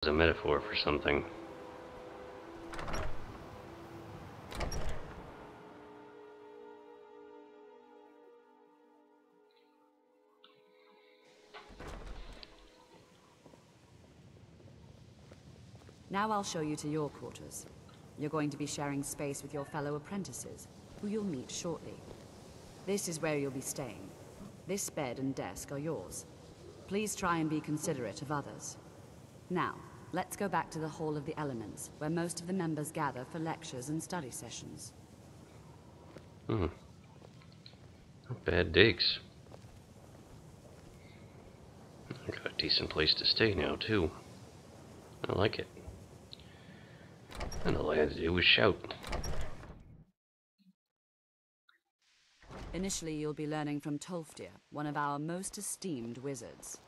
a metaphor for something. Now I'll show you to your quarters. You're going to be sharing space with your fellow apprentices, who you'll meet shortly. This is where you'll be staying. This bed and desk are yours. Please try and be considerate of others. Now, let's go back to the Hall of the Elements, where most of the members gather for lectures and study sessions. Not bad digs. I got a decent place to stay now, too. I like it. And all I had to do was shout. Initially, you'll be learning from Tolfdir, one of our most esteemed wizards.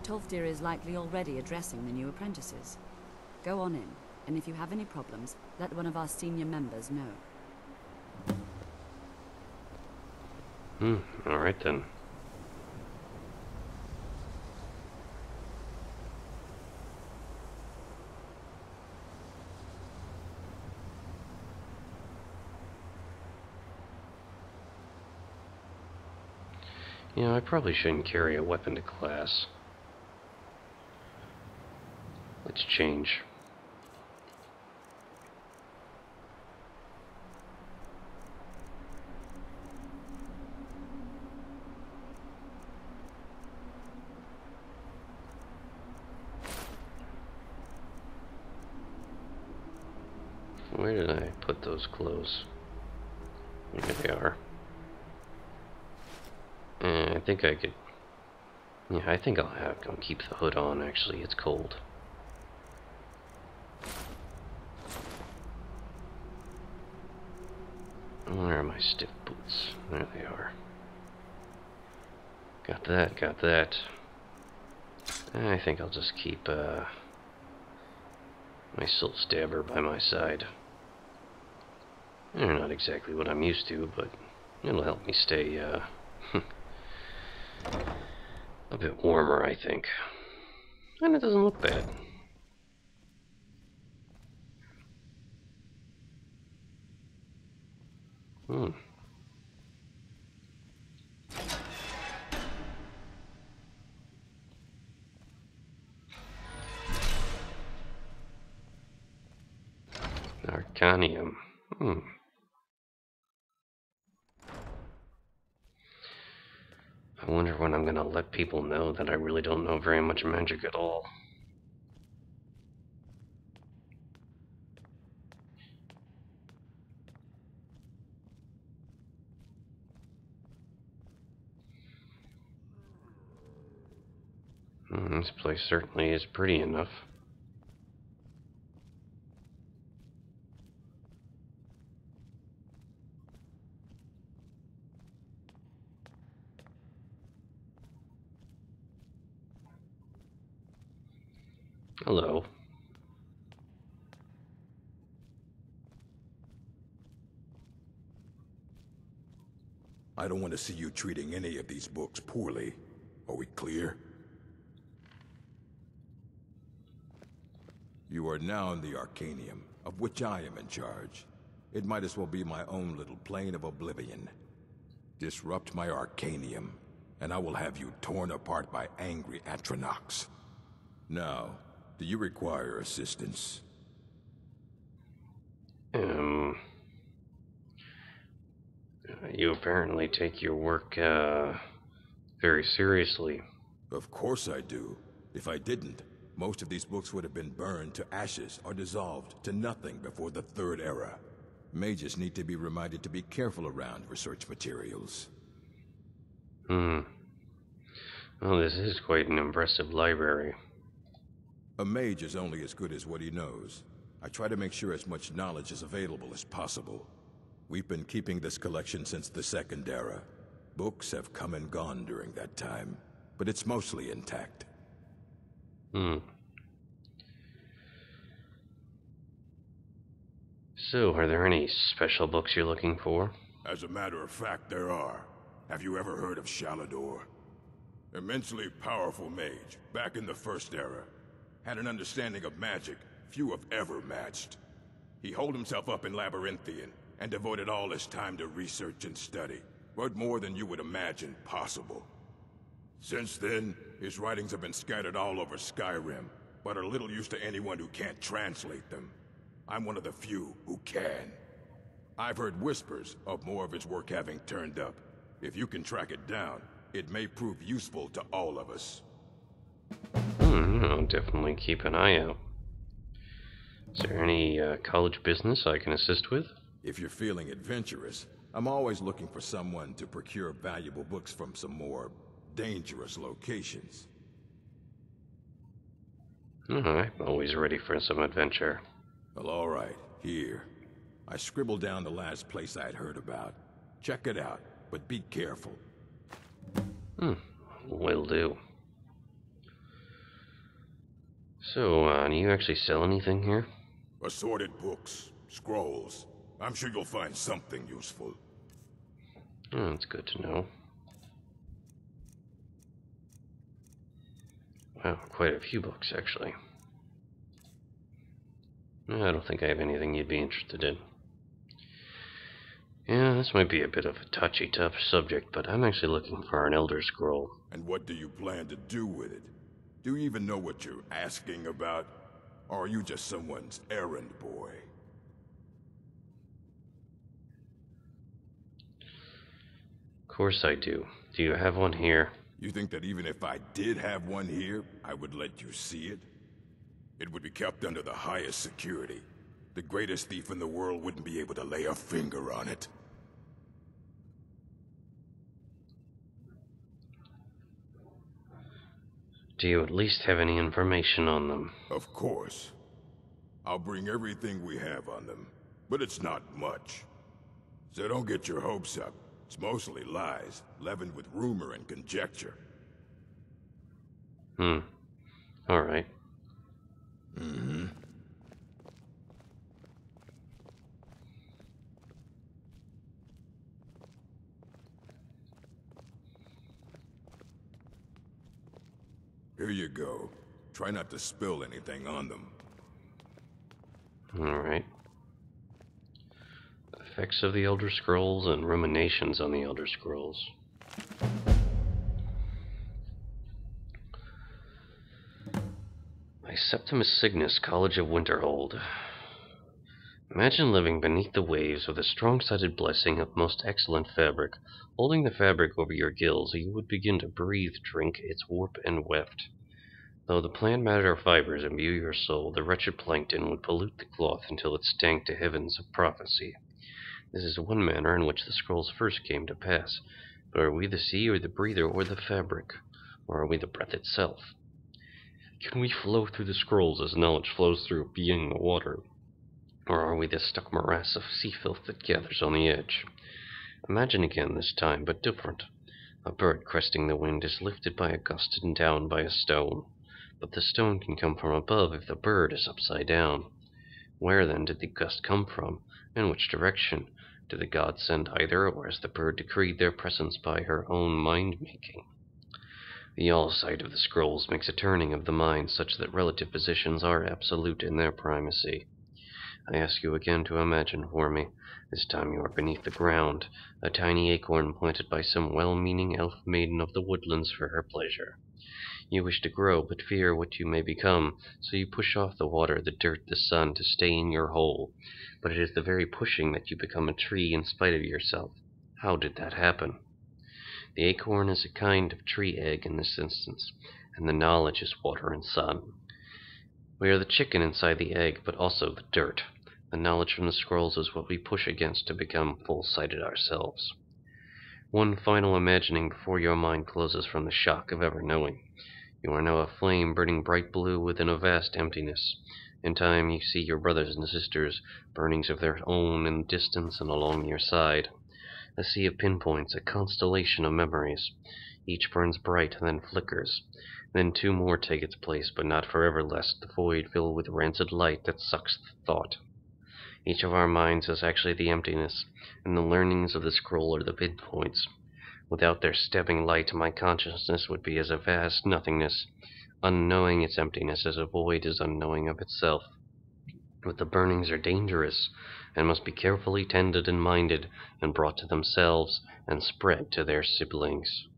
Tolfdir is likely already addressing the new apprentices. Go on in, and if you have any problems, let one of our senior members know. Alright then. You know, I probably shouldn't carry a weapon to class. Let's change. Where did I put those clothes? Here they are. I think I could... Yeah, I think I'll keep the hood on, actually. It's cold. Where are my stiff boots? There they are. Got that, got that. I think I'll just keep my silt stabber by my side. They're not exactly what I'm used to, but it'll help me stay a bit warmer, I think. And it doesn't look bad. Arcanium. I wonder when I'm gonna let people know that I really don't know very much magic at all. This place certainly is pretty enough. Hello. I don't want to see you treating any of these books poorly. Are we clear? You are now in the Arcanium, of which I am in charge. It might as well be my own little plane of oblivion. Disrupt my Arcanium, and I will have you torn apart by angry Atronachs. Now, do you require assistance? You apparently take your work, very seriously. Of course I do. If I didn't, most of these books would have been burned to ashes or dissolved to nothing before the Third Era. Mages need to be reminded to be careful around research materials. Well, this is quite an impressive library. A mage is only as good as what he knows. I try to make sure as much knowledge is available as possible. We've been keeping this collection since the Second Era. Books have come and gone during that time, but it's mostly intact. So, are there any special books you're looking for? As a matter of fact, there are. Have you ever heard of Shalador? Immensely powerful mage, back in the First Era. Had an understanding of magic few have ever matched. He holed himself up in Labyrinthian, and devoted all his time to research and study. But more than you would imagine possible. Since then, his writings have been scattered all over Skyrim, but are little use to anyone who can't translate them. I'm one of the few who can. I've heard whispers of more of his work having turned up. If you can track it down, it may prove useful to all of us. I'll definitely keep an eye out. Is there any college business I can assist with? If you're feeling adventurous, I'm always looking for someone to procure valuable books from some more dangerous locations. I'm always ready for some adventure. Well, all right. Here. I scribbled down the last place I'd heard about. Check it out, but be careful. Will do. So, do you actually sell anything here? Assorted books, scrolls. I'm sure you'll find something useful. Oh, that's good to know. Wow, quite a few books, actually. I don't think I have anything you'd be interested in. Yeah, this might be a bit of a touchy, tough subject, but I'm actually looking for an Elder Scroll. And what do you plan to do with it? Do you even know what you're asking about? Or are you just someone's errand boy? Of course I do. Do you have one here? You think that even if I did have one here, I would let you see it? It would be kept under the highest security. The greatest thief in the world wouldn't be able to lay a finger on it. Do you at least have any information on them? Of course. I'll bring everything we have on them, but it's not much. So don't get your hopes up. It's mostly lies, leavened with rumor and conjecture. All right. Here you go. Try not to spill anything on them. All right. Effects of the Elder Scrolls and ruminations on the Elder Scrolls. By Septimus Cygnus, College of Winterhold. Imagine living beneath the waves with a strong-sided blessing of most excellent fabric. Holding the fabric over your gills, you would begin to breathe, drink its warp and weft. Though the plant matter fibers imbue your soul, the wretched plankton would pollute the cloth until it stank to heavens of prophecy. This is one manner in which the scrolls first came to pass. But are we the sea, or the breather, or the fabric? Or are we the breath itself? Can we flow through the scrolls as knowledge flows through being the water? Or are we the stuck morass of sea filth that gathers on the edge? Imagine again this time, but different. A bird cresting the wind is lifted by a gust and down by a stone. But the stone can come from above if the bird is upside down. Where then did the gust come from? In which direction? Did the gods send either, or has the bird decreed their presence by her own mind-making? The all-sight of the scrolls makes a turning of the mind such that relative positions are absolute in their primacy. I ask you again to imagine for me. This time you are beneath the ground, a tiny acorn planted by some well-meaning elf maiden of the woodlands for her pleasure. You wish to grow, but fear what you may become, so you push off the water, the dirt, the sun, to stay in your hole. But it is the very pushing that you become a tree in spite of yourself. How did that happen? The acorn is a kind of tree egg in this instance, and the knowledge is water and sun. We are the chicken inside the egg, but also the dirt. The knowledge from the scrolls is what we push against to become full-sighted ourselves. One final imagining before your mind closes from the shock of ever knowing. You are now a flame burning bright blue within a vast emptiness. In time you see your brothers and sisters, burnings of their own in the distance and along your side. A sea of pinpoints, a constellation of memories. Each burns bright and then flickers. Then two more take its place, but not forever, lest the void fill with rancid light that sucks the thought. Each of our minds is actually the emptiness, and the learnings of the scroll are the pinpoints. Without their stabbing light, my consciousness would be as a vast nothingness, unknowing its emptiness as a void is unknowing of itself. But the burnings are dangerous, and must be carefully tended and minded, and brought to themselves, and spread to their siblings.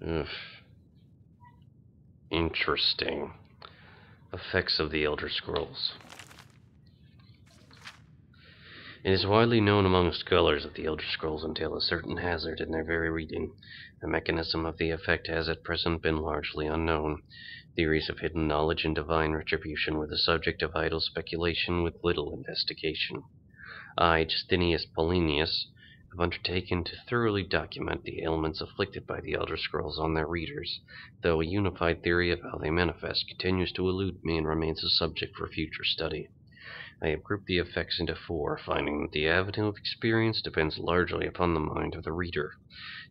Ugh. Interesting. Effects of the Elder Scrolls. It is widely known among scholars that the Elder Scrolls entail a certain hazard in their very reading. The mechanism of the effect has at present been largely unknown. Theories of hidden knowledge and divine retribution were the subject of idle speculation with little investigation. I, Justinius Paulinius, have undertaken to thoroughly document the ailments afflicted by the Elder Scrolls on their readers, though a unified theory of how they manifest continues to elude me and remains a subject for future study. I have grouped the effects into four, finding that the avenue of experience depends largely upon the mind of the reader.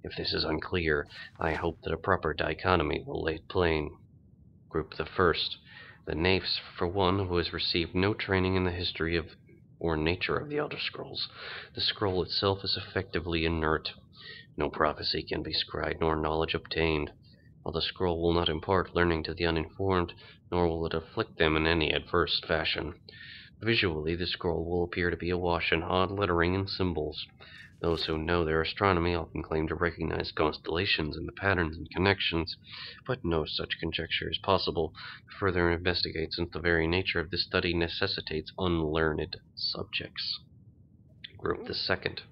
If this is unclear, I hope that a proper dichotomy will lay it plain. Group the first, the naifs, for one who has received no training in the history of or nature of the Elder Scrolls. The scroll itself is effectively inert. No prophecy can be scried, nor knowledge obtained. While the scroll will not impart learning to the uninformed, nor will it afflict them in any adverse fashion. Visually, the scroll will appear to be awash in odd lettering and symbols. Those who know their astronomy often claim to recognize constellations in the patterns and connections, but no such conjecture is possible to further investigate, since the very nature of this study necessitates unlearned subjects. Group the second,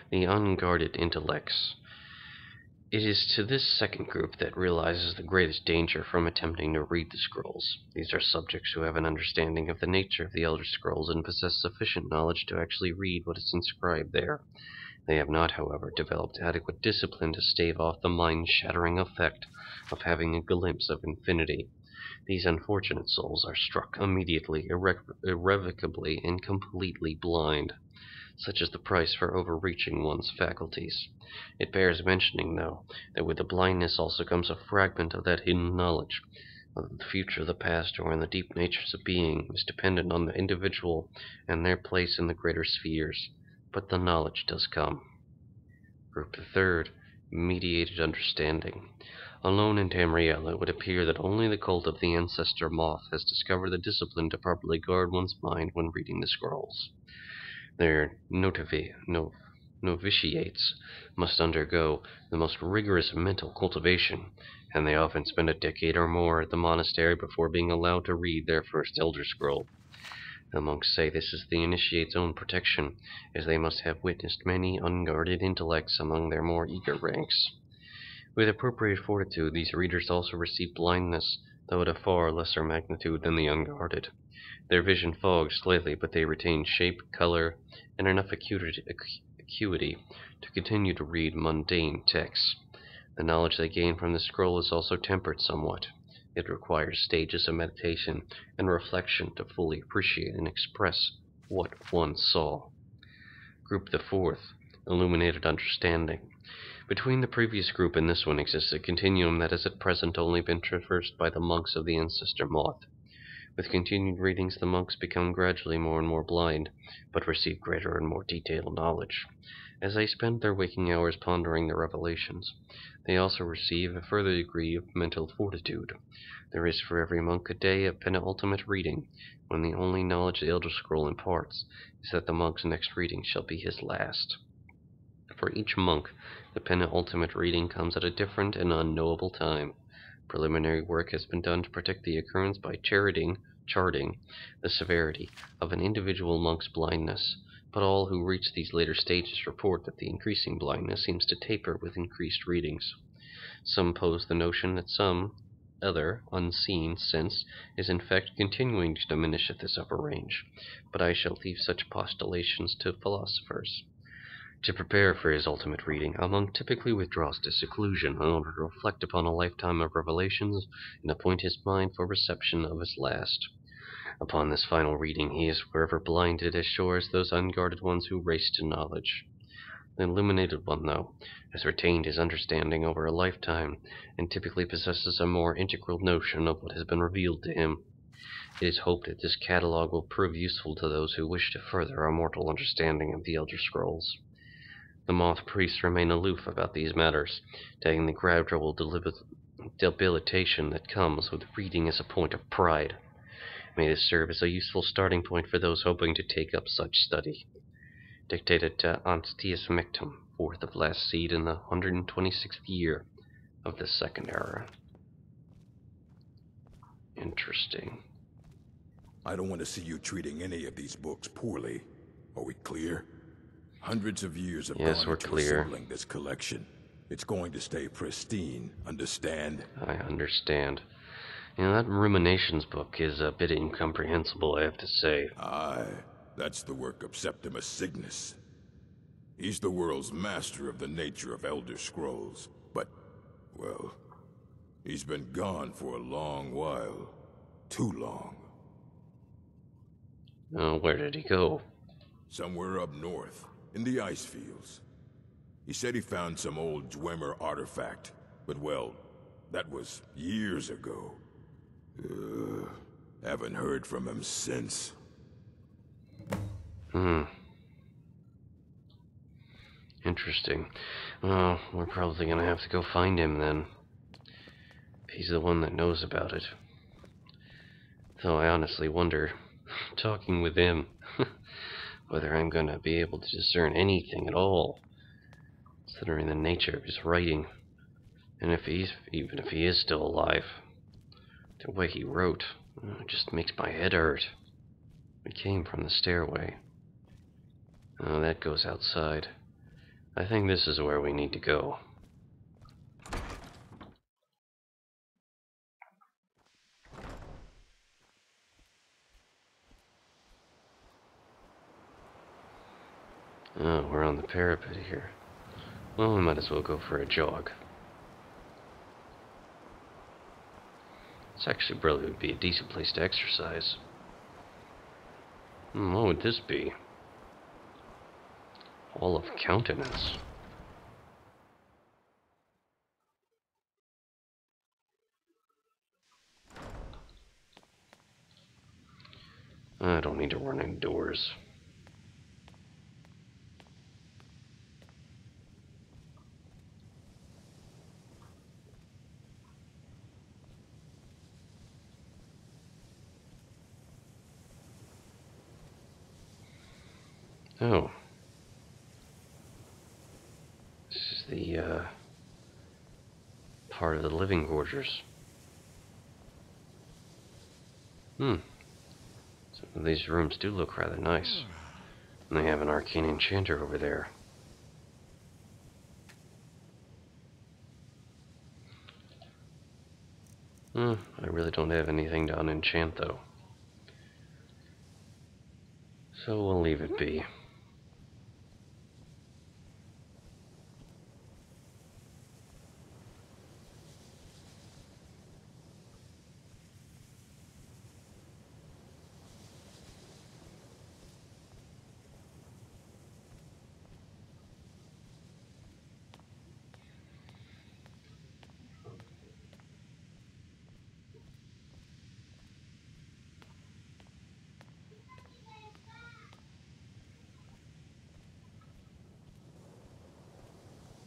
the unguarded intellects. It is to this second group that realizes the greatest danger from attempting to read the scrolls. These are subjects who have an understanding of the nature of the Elder Scrolls and possess sufficient knowledge to actually read what is inscribed there. They have not, however, developed adequate discipline to stave off the mind-shattering effect of having a glimpse of infinity. These unfortunate souls are struck immediately, irrevocably, and completely blind. Such is the price for overreaching one's faculties. It bears mentioning, though, that with the blindness also comes a fragment of that hidden knowledge. Whether the future, the past, or in the deep natures of being is dependent on the individual and their place in the greater spheres, but the knowledge does come. Group the third, mediated understanding. Alone in Tamriel, it would appear that only the cult of the ancestor moth has discovered the discipline to properly guard one's mind when reading the scrolls. Their novitiates must undergo the most rigorous mental cultivation, and they often spend a decade or more at the monastery before being allowed to read their first Elder Scroll. The monks say this is the initiate's own protection, as they must have witnessed many unguarded intellects among their more eager ranks. With appropriate fortitude, these readers also receive blindness, though at a far lesser magnitude than the unguarded. Their vision fogs slightly, but they retain shape, color, and enough acuity to continue to read mundane texts. The knowledge they gain from the scroll is also tempered somewhat. It requires stages of meditation and reflection to fully appreciate and express what one saw. Group the fourth, illuminated understanding. Between the previous group and this one exists a continuum that has at present only been traversed by the monks of the ancestor moth. With continued readings, the monks become gradually more and more blind, but receive greater and more detailed knowledge. As they spend their waking hours pondering the revelations, they also receive a further degree of mental fortitude. There is for every monk a day of penultimate reading, when the only knowledge the Elder Scroll imparts is that the monk's next reading shall be his last. For each monk, the penultimate reading comes at a different and unknowable time. Preliminary work has been done to predict the occurrence by charting the severity of an individual monk's blindness, but all who reach these later stages report that the increasing blindness seems to taper with increased readings. Some pose the notion that some other, unseen sense is in fact continuing to diminish at this upper range, but I shall leave such postulations to philosophers. To prepare for his ultimate reading, a monk typically withdraws to seclusion in order to reflect upon a lifetime of revelations and appoint his mind for reception of his last. Upon this final reading, he is forever blinded as sure as those unguarded ones who race to knowledge. The illuminated one, though, has retained his understanding over a lifetime, and typically possesses a more integral notion of what has been revealed to him. It is hoped that this catalogue will prove useful to those who wish to further a mortal understanding of the Elder Scrolls. The moth priests remain aloof about these matters, taking the gradual debilitation that comes with reading as a point of pride. May this serve as a useful starting point for those hoping to take up such study. Dictated to Antius Mictum, 4th of last seed in the 126th year of the Second Era. Interesting. I don't want to see you treating any of these books poorly. Are we clear? Hundreds of years have Yes, gone we're into clear. assembling this collection. It's going to stay pristine, understand? I understand. You know, that Ruminations book is a bit incomprehensible, I have to say. Aye, that's the work of Septimus Cygnus. He's the world's master of the nature of Elder Scrolls, but, well, he's been gone for a long while. Too long. Where did he go? Somewhere up north, in the ice fields. He said he found some old Dwemer artifact, but well, that was years ago. Haven't heard from him since. Interesting. Well, we're probably gonna have to go find him then. He's the one that knows about it. Though I honestly wonder, talking with him, whether I'm gonna be able to discern anything at all, considering the nature of his writing. And even if he is still alive, the way he wrote, it just makes my head hurt. We came from the stairway. Oh, that goes outside. I think this is where we need to go. Oh, we're on the parapet here. Well, we might as well go for a jog. This actually probably would be a decent place to exercise. What would this be? Hall of Countenance. I don't need to run indoors. Oh. This is the, part of the living quarters. Some of these rooms do look rather nice. And they have an arcane enchanter over there. I really don't have anything to unenchant, though. So we'll leave it be.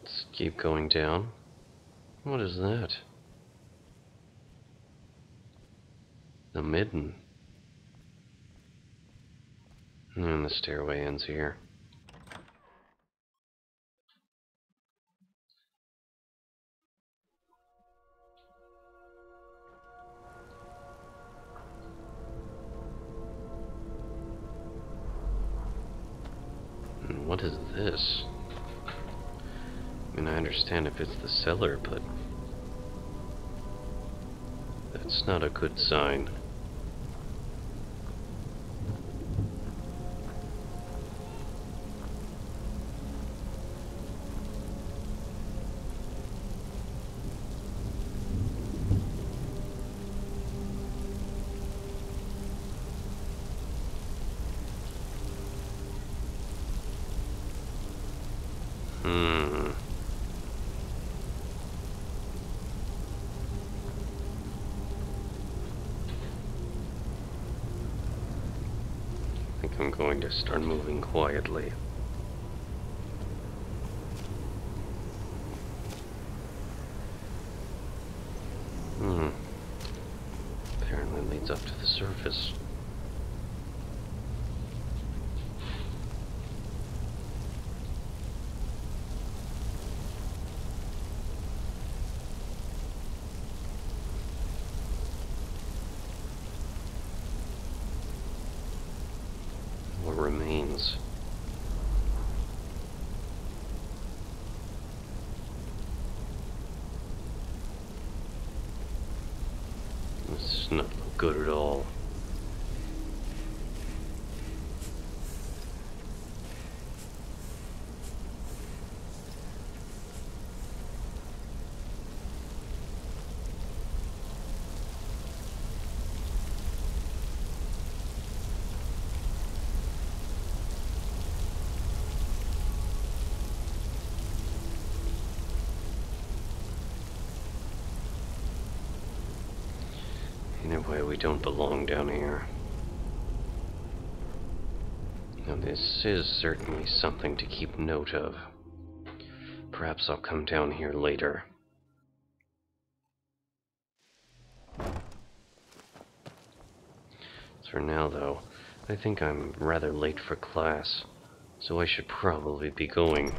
Let's keep going down. What is that? The midden. And the stairway ends here. And what is this? I mean, I understand if it's the cellar, but that's not a good sign. I'm going to start moving quietly. Apparently leads up to the surface. What remains? This is not good at all. Anyway, we don't belong down here. Now this is certainly something to keep note of. Perhaps I'll come down here later. For now, though, I think I'm rather late for class, so I should probably be going.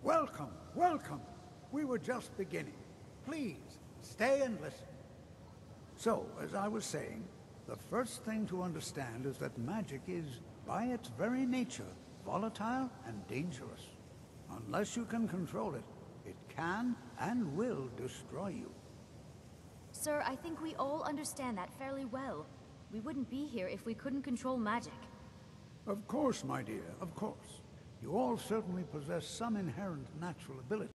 Welcome, welcome. We were just beginning. Please, stay and listen. So, as I was saying, the first thing to understand is that magic is, by its very nature, volatile and dangerous. Unless you can control it, it can and will destroy you. Sir, I think we all understand that fairly well. We wouldn't be here if we couldn't control magic. Of course, my dear, of course. You all certainly possess some inherent natural ability.